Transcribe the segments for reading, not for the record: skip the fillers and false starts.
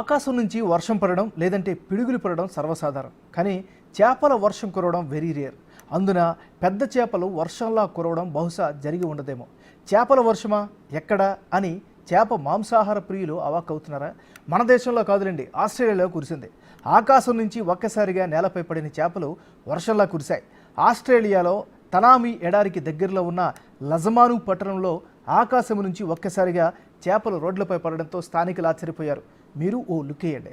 ఆకాశం నుంచి వర్షం పడడం లేదంటే పిడుగులు పడడం సర్వసాధారణం. కానీ చేపల వర్షం కురవడం వెరీ రేర్. అందున పెద్ద చేపలు వర్షంలా కురవడం బహుశా జరిగి ఉండదేమో. చేపల వర్షమా ఎక్కడా అని చేప మాంసాహార ప్రియులు అవాక్కవుతున్నారా? మన దేశంలో కాదులేండి, ఆస్ట్రేలియాలో కురిసింది. ఆకాశం నుంచి ఒక్కసారిగా నేలపై పడిన చేపలు వర్షంలా కురిశాయి. ఆస్ట్రేలియాలో తనామి ఎడారికి దగ్గరలో ఉన్న లజమాను పట్టణంలో ఆకాశం నుంచి ఒక్కసారిగా చేపలు రోడ్లపై పడడంతో స్థానికులు ఆశ్చర్యపోయారు. మీరు ఓ లుక్ వేయండి.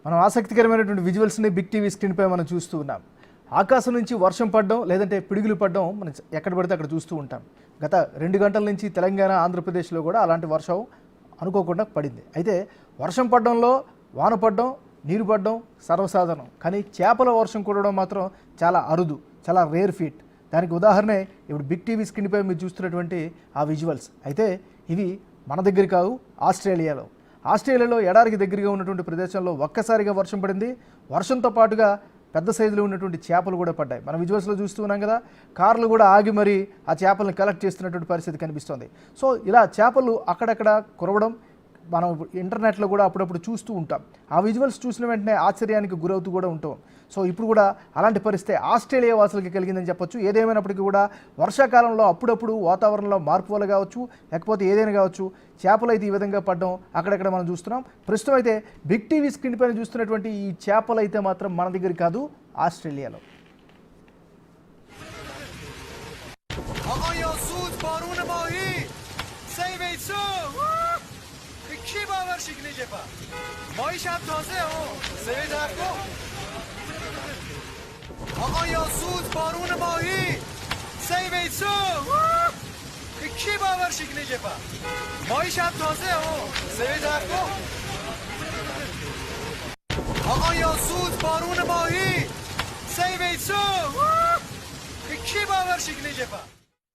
మనం ఆసక్తికరమైనటువంటి విజువల్స్ని బిగ్ టీవీ స్క్రీన్పై మనం చూస్తూ ఉన్నాం. ఆకాశం నుంచి వర్షం పడడం లేదంటే పిడుగులు పడడం మనం ఎక్కడ పడితే అక్కడ చూస్తూ ఉంటాం. గత 2 గంటల నుంచి తెలంగాణ, ఆంధ్రప్రదేశ్లో కూడా అలాంటి వర్షం అనుకోకుండా పడింది. అయితే వర్షం పడడంలో వాన పడడం, నీరు పడడం సర్వసాధారణం. కానీ చేపల వర్షం కురవడం మాత్రం చాలా అరుదు, చాలా రేర్ ఫీట్. దానికి ఉదాహరణే ఇప్పుడు బిగ్ టీవీ స్క్రీన్పై మీరు చూస్తున్నటువంటి ఆ విజువల్స్. అయితే ఇవి మన దగ్గర కావు, ఆస్ట్రేలియాలో ఎడారికి దగ్గరగా ఉన్నటువంటి ప్రదేశంలో ఒక్కసారిగా వర్షం పడింది. వర్షంతో పాటుగా పెద్ద సైజులో ఉన్నటువంటి చేపలు కూడా పడ్డాయి. మనం విజువల్స్లో చూస్తూ ఉన్నాం కదా, కార్లు కూడా ఆగి మరి ఆ చేపలను కలెక్ట్ చేస్తున్నటువంటి పరిస్థితి కనిపిస్తుంది. సో ఇలా చేపలు అక్కడక్కడ కురవడం మనం ఇంటర్నెట్లో కూడా అప్పుడప్పుడు చూస్తూ ఉంటాం. ఆ విజువల్స్ చూసిన వెంటనే ఆశ్చర్యానికి గురవుతూ కూడా ఉంటాం. సో ఇప్పుడు కూడా అలాంటి పరిస్థితి ఆస్ట్రేలియా వాసులకి కలిగిందని చెప్పొచ్చు. ఏదేమైనప్పటికీ కూడా వర్షాకాలంలో అప్పుడప్పుడు వాతావరణంలో మార్పు వల్ల కావచ్చు, లేకపోతే ఏదైనా కావచ్చు, చేపలు అయితే ఈ విధంగా పడడం అక్కడక్కడ మనం చూస్తున్నాం. ప్రస్తుతం అయితే బిగ్ టీవీ స్క్రీన్ పైన చూస్తున్నటువంటి ఈ చేపలు అయితే మాత్రం మన దగ్గర కాదు, ఆస్ట్రేలియాలో.